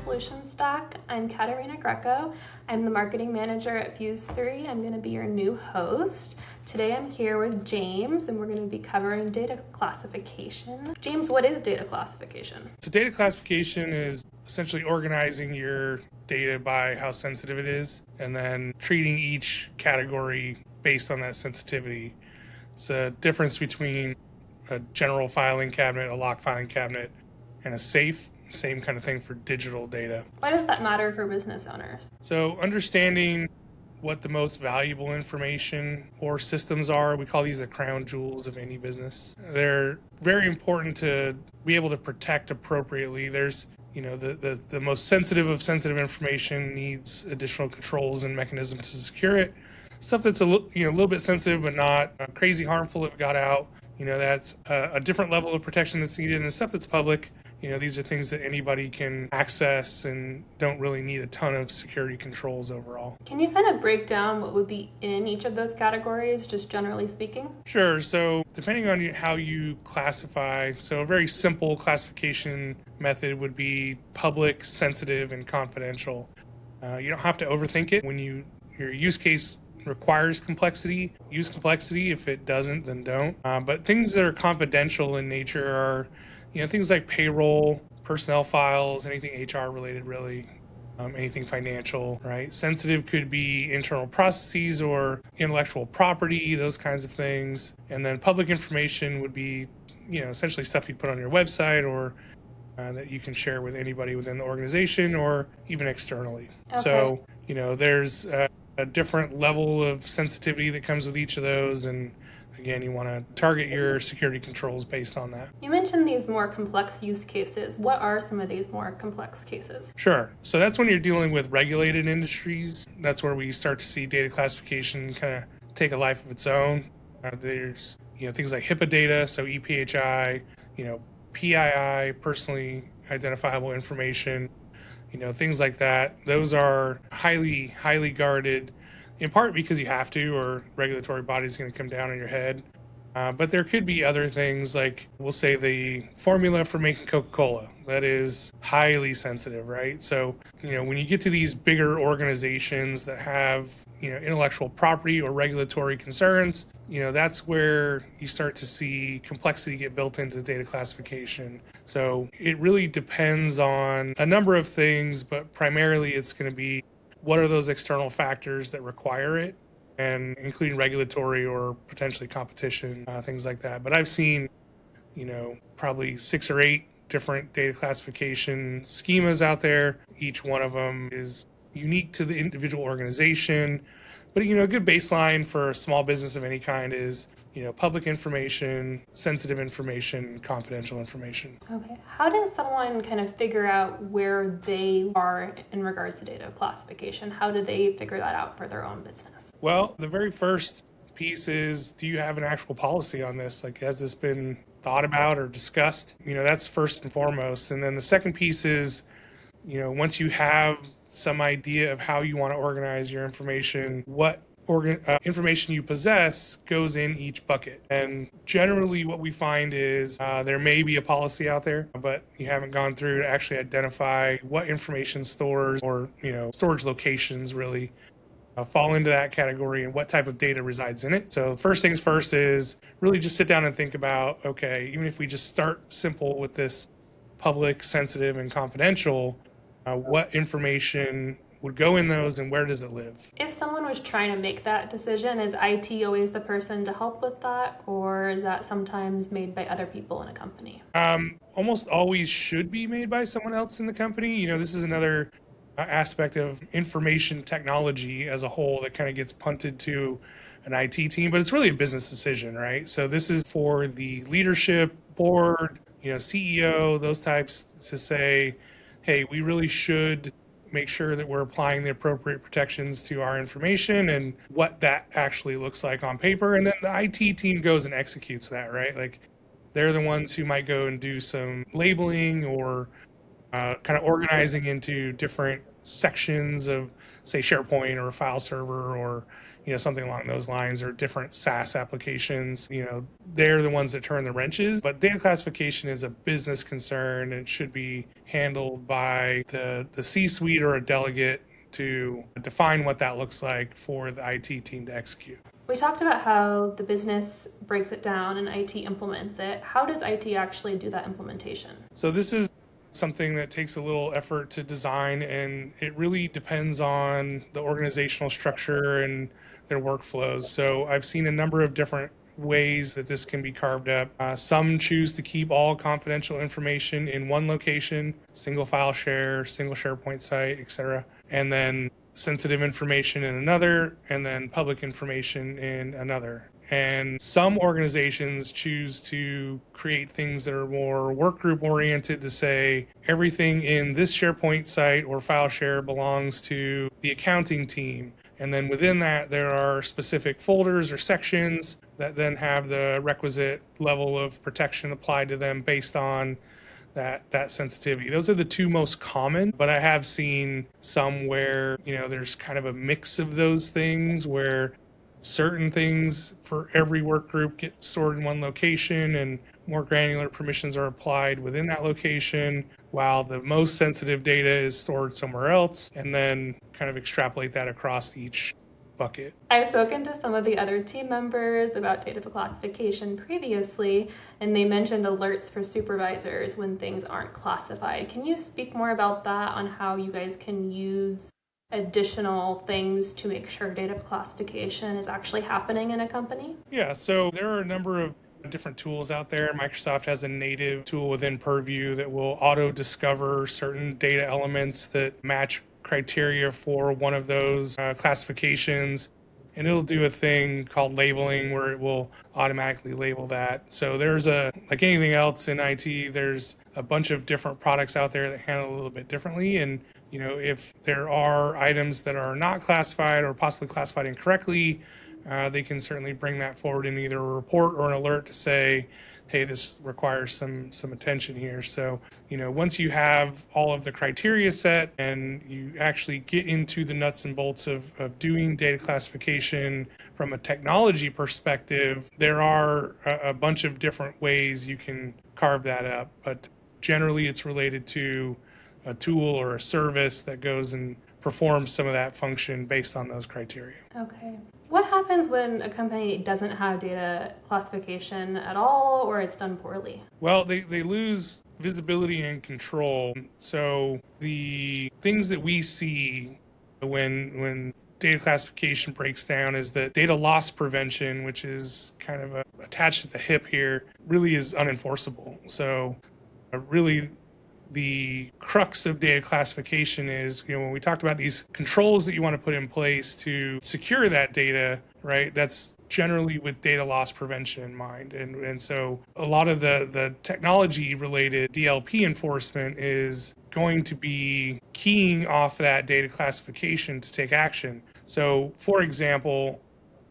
solution stack. I'm Katerina Greco. I'm the marketing manager at Fuse3. I'm going to be your new host. Today I'm here with James, and we're going to be covering data classification. James, what is data classification? So data classification is essentially organizing your data by how sensitive it is, and then treating each category based on that sensitivity. It's a difference between a general filing cabinet, a lock filing cabinet, and a safe. Same kind of thing for digital data. Why does that matter for business owners? So understanding what the most valuable information or systems are, we call these the crown jewels of any business. They're very important to be able to protect appropriately. There's the most sensitive of sensitive information needs additional controls and mechanisms to secure it. Stuff that's a little bit sensitive but not crazy harmful if it got out, that's a different level of protection that's needed. And the stuff that's public, these are things that anybody can access and don't really need a ton of security controls overall. Can you kind of break down what would be in each of those categories, just generally speaking? Sure. So depending on how you classify, so a very simple classification method would be public, sensitive, and confidential. You don't have to overthink it. When your use case requires complexity, use complexity. If it doesn't, then don't. But things that are confidential in nature are things like payroll, personnel files, anything HR related, really, anything financial, right? Sensitive could be internal processes or intellectual property, those kinds of things. And then public information would be, essentially stuff you put on your website or that you can share with anybody within the organization or even externally. Okay. So, there's a different level of sensitivity that comes with each of those. And again, you want to target your security controls based on that. You mentioned these more complex use cases. What are some of these more complex cases? Sure. So that's when you're dealing with regulated industries. That's where we start to see data classification kind of take a life of its own. There's things like HIPAA data, so EPHI, PII, personally identifiable information, things like that. Those are highly, highly guarded, in part because you have to, or regulatory body's going to come down on your head. But there could be other things like, we'll say the formula for making Coca-Cola. That is highly sensitive, right? So, when you get to these bigger organizations that have, intellectual property or regulatory concerns, that's where you start to see complexity get built into data classification. So it really depends on a number of things, but primarily it's going to be what are those external factors that require it, and including regulatory or potentially competition, things like that. But I've seen, probably 6 or 8 different data classification schemas out there. Each one of them is unique to the individual organization. But, a good baseline for a small business of any kind is, public information, sensitive information, confidential information. Okay. How does someone kind of figure out where they are in regards to data classification? How do they figure that out for their own business? Well, the very first piece is, do you have an actual policy on this? Like, has this been thought about or discussed? That's first and foremost. And then the second piece is, once you have some idea of how you want to organize your information, what information you possess goes in each bucket. And generally what we find is there may be a policy out there, but you haven't gone through to actually identify what information stores or storage locations really fall into that category and what type of data resides in it. So first things first is really just sit down and think about, okay, even if we just start simple with this public, sensitive, and confidential, what information would go in those and where does it live? If someone was trying to make that decision, is IT always the person to help with that, or is that sometimes made by other people in a company? Almost always should be made by someone else in the company. This is another aspect of information technology as a whole that kind of gets punted to an IT team, but it's really a business decision, right? So this is for the leadership, board, CEO, those types to say, hey, we really should make sure that we're applying the appropriate protections to our information and what that actually looks like on paper. And then the IT team goes and executes that, right? Like, they're the ones who might go and do some labeling or kind of organizing into different sections of, say, SharePoint or a file server or something along those lines, or different SaaS applications. They're the ones that turn the wrenches. But data classification is a business concern and should be handled by the C-suite or a delegate to define what that looks like for the IT team to execute. We talked about how the business breaks it down and IT implements it. How does IT actually do that implementation? So this is something that takes a little effort to design, and it really depends on the organizational structure and their workflows. So I've seen a number of different ways that this can be carved up. Some choose to keep all confidential information in one location, single file share, single SharePoint site, etc., and then sensitive information in another, and then public information in another. And some organizations choose to create things that are more workgroup oriented, to say everything in this SharePoint site or file share belongs to the accounting team. And then within that, there are specific folders or sections that then have the requisite level of protection applied to them based on that sensitivity. Those are the two most common, but I have seen some where, there's kind of a mix of those things, where certain things for every work group get stored in one location and more granular permissions are applied within that location, while the most sensitive data is stored somewhere else, and then kind of extrapolate that across each bucket. I've spoken to some of the other team members about data classification previously, and they mentioned alerts for supervisors when things aren't classified. Can you speak more about that, on how you guys can use additional things to make sure data classification is actually happening in a company? Yeah, so there are a number of different tools out there. Microsoft has a native tool within Purview that will auto-discover certain data elements that match criteria for one of those classifications, and it'll do a thing called labeling where it will automatically label that. So there's like anything else in IT, there's a bunch of different products out there that handle it a little bit differently. And if there are items that are not classified or possibly classified incorrectly, they can certainly bring that forward in either a report or an alert to say, hey, this requires some attention here. So, once you have all of the criteria set and you actually get into the nuts and bolts of doing data classification from a technology perspective, there are a bunch of different ways you can carve that up. But generally, it's related to a tool or a service that goes and performs some of that function based on those criteria. Okay. What happens when a company doesn't have data classification at all, or it's done poorly? Well, they lose visibility and control. So the things that we see when data classification breaks down is that data loss prevention, which is kind of attached at the hip here, really is unenforceable. So really, the crux of data classification is, when we talked about these controls that you want to put in place to secure that data, right? That's generally with data loss prevention in mind. And so a lot of the technology related DLP enforcement is going to be keying off that data classification to take action. So for example,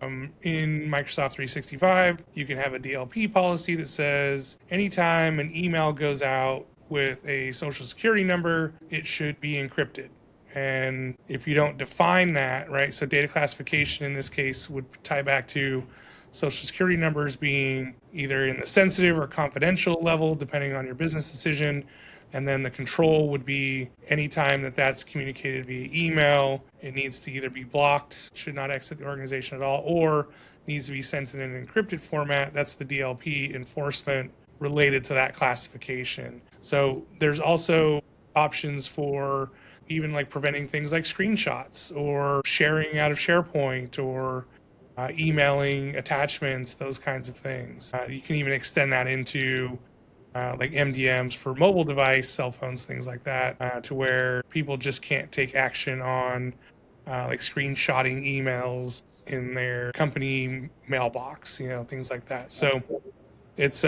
in Microsoft 365, you can have a DLP policy that says anytime an email goes out with a social security number, it should be encrypted. And if you don't define that, right, so data classification in this case would tie back to social security numbers being either in the sensitive or confidential level, depending on your business decision. And then the control would be anytime that's communicated via email, it needs to either be blocked, should not exit the organization at all, or needs to be sent in an encrypted format. That's the DLP enforcement related to that classification. So there's also options for even like preventing things like screenshots or sharing out of SharePoint or emailing attachments, those kinds of things. You can even extend that into like MDMs for mobile device, cell phones, things like that, to where people just can't take action on like screenshotting emails in their company mailbox, things like that. So it's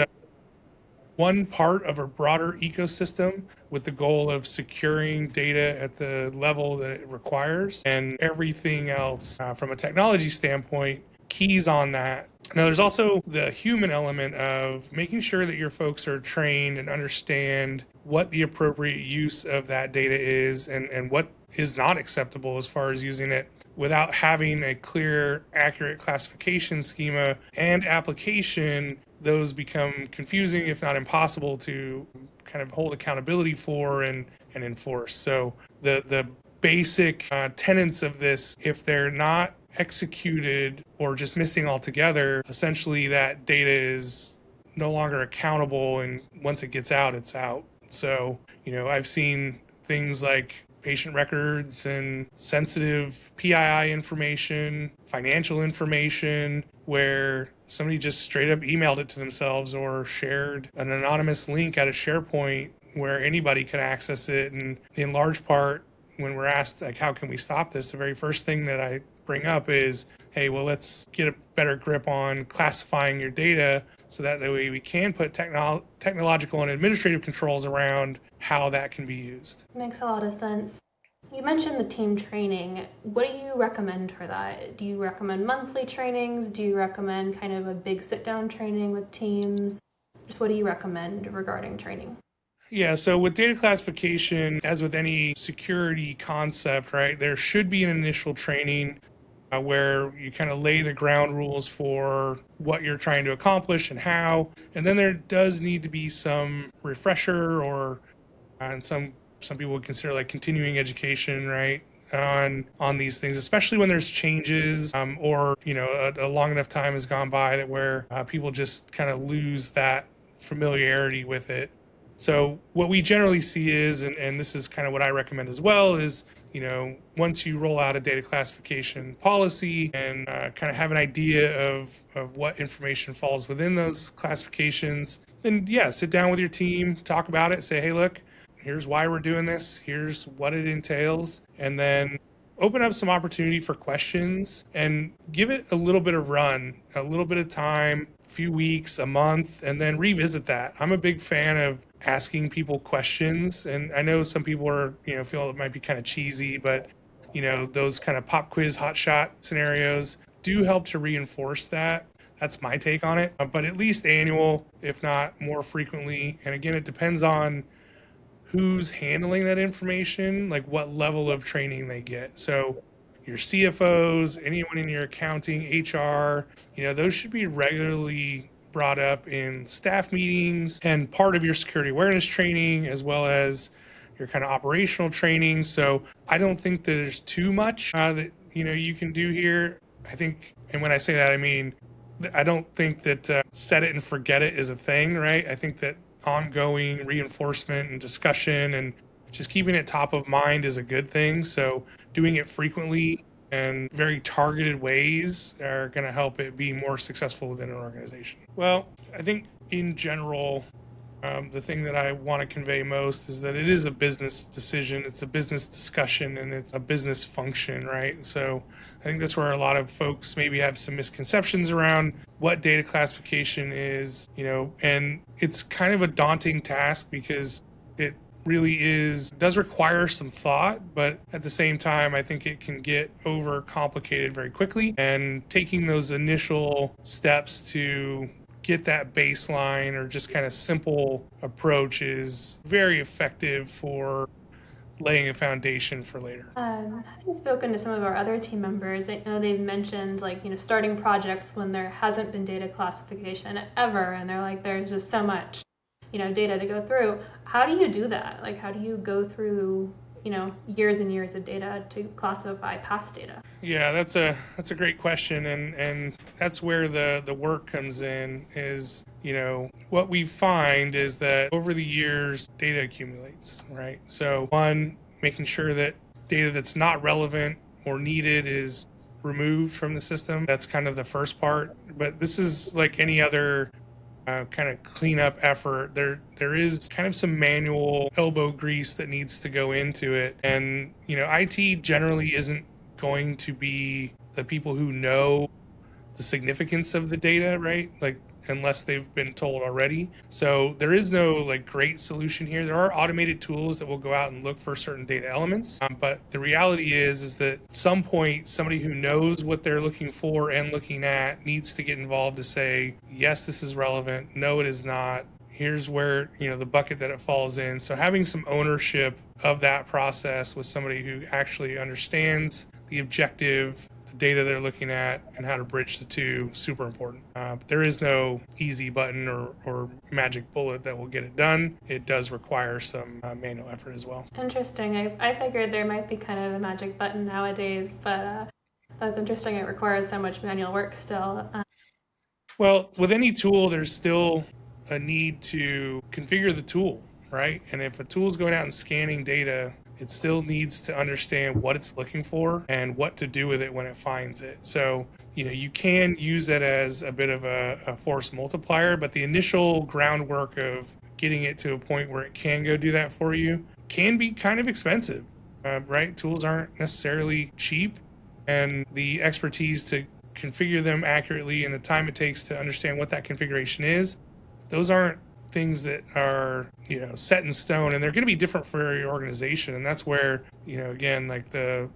one part of a broader ecosystem with the goal of securing data at the level that it requires, and everything else from a technology standpoint keys on that. Now, there's also the human element of making sure that your folks are trained and understand what the appropriate use of that data is and what is not acceptable as far as using it without having a clear, accurate classification schema and application. Those become confusing, if not impossible, to kind of hold accountability for and enforce. So the basic tenets of this, if they're not executed or just missing altogether, essentially that data is no longer accountable, and once it gets out, it's out. So, I've seen things like patient records and sensitive PII information, financial information, where somebody just straight up emailed it to themselves or shared an anonymous link at a SharePoint where anybody can access it. And in large part, when we're asked, like, how can we stop this? The very first thing that I bring up is, hey, well, let's get a better grip on classifying your data so that way we can put technological and administrative controls around how that can be used. Makes a lot of sense. You mentioned the team training. What do you recommend for that? Do you recommend monthly trainings? Do you recommend kind of a big sit-down training with teams? Just what do you recommend regarding training? Yeah, so with data classification, as with any security concept, right, there should be an initial training where you kind of lay the ground rules for what you're trying to accomplish and how. And then there does need to be some refresher or, and some people would consider like continuing education, right, on these things, especially when there's changes or, a long enough time has gone by that where people just kind of lose that familiarity with it. So what we generally see is, and this is kind of what I recommend as well, is, once you roll out a data classification policy and kind of have an idea of what information falls within those classifications, then sit down with your team, talk about it, say, hey, look, here's why we're doing this, here's what it entails, and then open up some opportunity for questions and give it a little bit of run, a little bit of time, a few weeks, a month, and then revisit that. I'm a big fan of asking people questions, and I know some people are, feel it might be kind of cheesy, but those kind of pop quiz hot shot scenarios do help to reinforce that. That's my take on it, but at least annual, if not more frequently. And again, it depends on who's handling that information, like what level of training they get. So your CFOs, anyone in your accounting, HR, those should be regularly brought up in staff meetings and part of your security awareness training, as well as your kind of operational training. So I don't think that there's too much that you can do here. I think, and when I say that, I mean, I don't think that set it and forget it is a thing, right? I think that ongoing reinforcement and discussion and just keeping it top of mind is a good thing. So doing it frequently and very targeted ways are going to help it be more successful within an organization. Well, I think in general, the thing that I want to convey most is that it is a business decision, it's a business discussion, and it's a business function, right? So I think that's where a lot of folks maybe have some misconceptions around what data classification is, and it's kind of a daunting task because it really does require some thought, but at the same time, I think it can get over complicated very quickly. And taking those initial steps to get that baseline or just kind of simple approach is very effective for laying a foundation for later. Having spoken to some of our other team members, I know they've mentioned starting projects when there hasn't been data classification ever, and they're like, there's just so much data to go through. How do you do that? How do you go through, years and years of data to classify past data? Yeah, that's a great question, and that's where the work comes in. Is what we find is that over the years data accumulates, right? So one, making sure that data that's not relevant or needed is removed from the system. That's kind of the first part. But this is like any other kind of cleanup effort. There is kind of some manual elbow grease that needs to go into it. And, IT generally isn't going to be the people who know the significance of the data, right? Unless they've been told already. So there is no great solution here. There are automated tools that will go out and look for certain data elements. But the reality is that at some point, somebody who knows what they're looking for and looking at needs to get involved to say, yes, this is relevant. No, it is not. Here's where, the bucket that it falls in. So having some ownership of that process with somebody who actually understands the objective, the data they're looking at, and how to bridge the two, super important. There is no easy button or magic bullet that will get it done. It does require some manual effort as well. Interesting. I figured there might be kind of a magic button nowadays, but that's interesting. It requires so much manual work still. Well, with any tool, there's still a need to configure the tool, right? And if a tool is going out and scanning data, it still needs to understand what it's looking for and what to do with it when it finds it. So, you can use it as a bit of a force multiplier, but the initial groundwork of getting it to a point where it can go do that for you can be kind of expensive, right? Tools aren't necessarily cheap, and the expertise to configure them accurately and the time it takes to understand what that configuration is, those aren't things that are, set in stone, and they're going to be different for every organization. And that's where, again, like the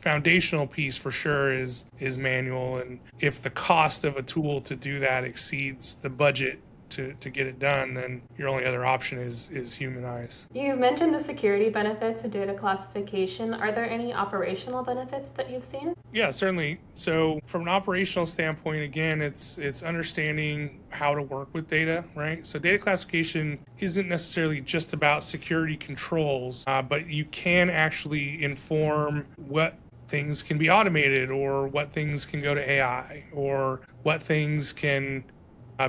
foundational piece for sure is manual. And if the cost of a tool to do that exceeds the budget to get it done, then your only other option is human eyes. You mentioned the security benefits of data classification. Are there any operational benefits that you've seen? Yeah, certainly. So from an operational standpoint, again, it's understanding how to work with data, right? So data classification isn't necessarily just about security controls, but you can actually inform what things can be automated, or what things can go to AI, or what things can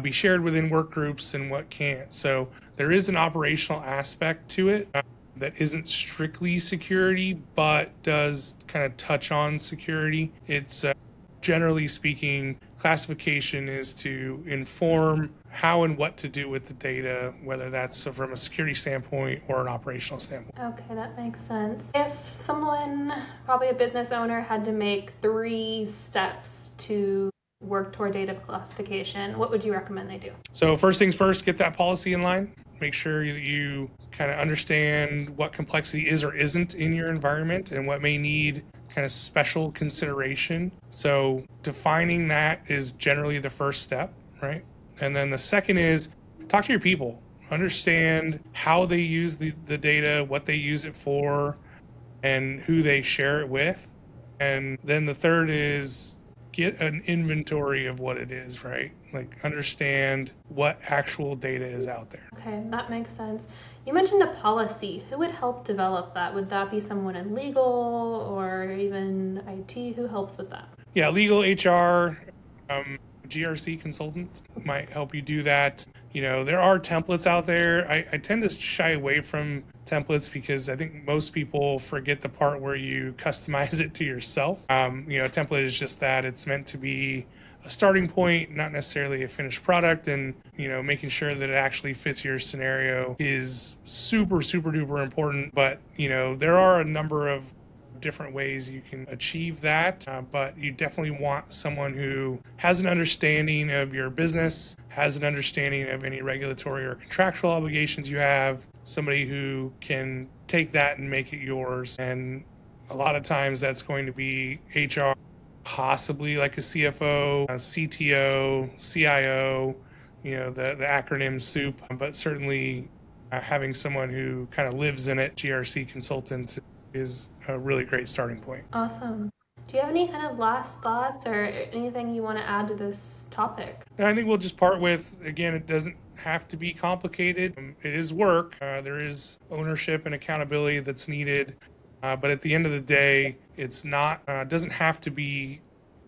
be shared within work groups and what can't. So there is an operational aspect to it that isn't strictly security, but does kind of touch on security. It's generally speaking, classification is to inform how and what to do with the data, whether that's from a security standpoint or an operational standpoint. Okay, that makes sense. If someone, probably a business owner, had to make 3 steps to work toward data classification, what would you recommend they do? So first things first, get that policy in line. Make sure that you kind of understand what complexity is or isn't in your environment and what may need kind of special consideration. So defining that is generally the first step, right? And then the second is talk to your people. Understand how they use the data, what they use it for, and who they share it with. And then the third is get an inventory of what it is, right? Like understand what actual data is out there. Okay, that makes sense. You mentioned a policy. Who would help develop that? Would that be someone in legal or even IT? Who helps with that? Yeah, legal, HR, GRC consultant might help you do that. There are templates out there. I tend to shy away from templates because I think most people forget the part where you customize it to yourself. A template is just that. It's meant to be a starting point, not necessarily a finished product, and making sure that it actually fits your scenario is super, super duper important. But there are a number of different ways you can achieve that, but you definitely want someone who has an understanding of your business, has an understanding of any regulatory or contractual obligations you have, somebody who can take that and make it yours. And a lot of times that's going to be HR, possibly like a CFO, a CTO, CIO, the acronym soup, but certainly having someone who kind of lives in it, GRC consultant, is a really great starting point. Awesome. Do you have any kind of last thoughts or anything you want to add to this topic? I think we'll just part with, again, it doesn't have to be complicated. It is work. There is ownership and accountability that's needed. But at the end of the day, it's not, doesn't have to be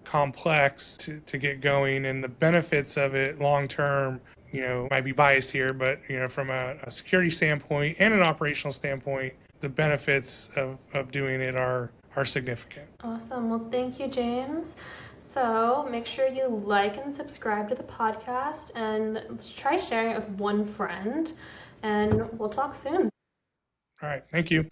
complex to get going. And the benefits of it long term, might be biased here, but from a security standpoint and an operational standpoint, the benefits of doing it are significant. Awesome. Well, thank you, James. So make sure you like and subscribe to the podcast, and try sharing it with one friend, and we'll talk soon. All right. Thank you.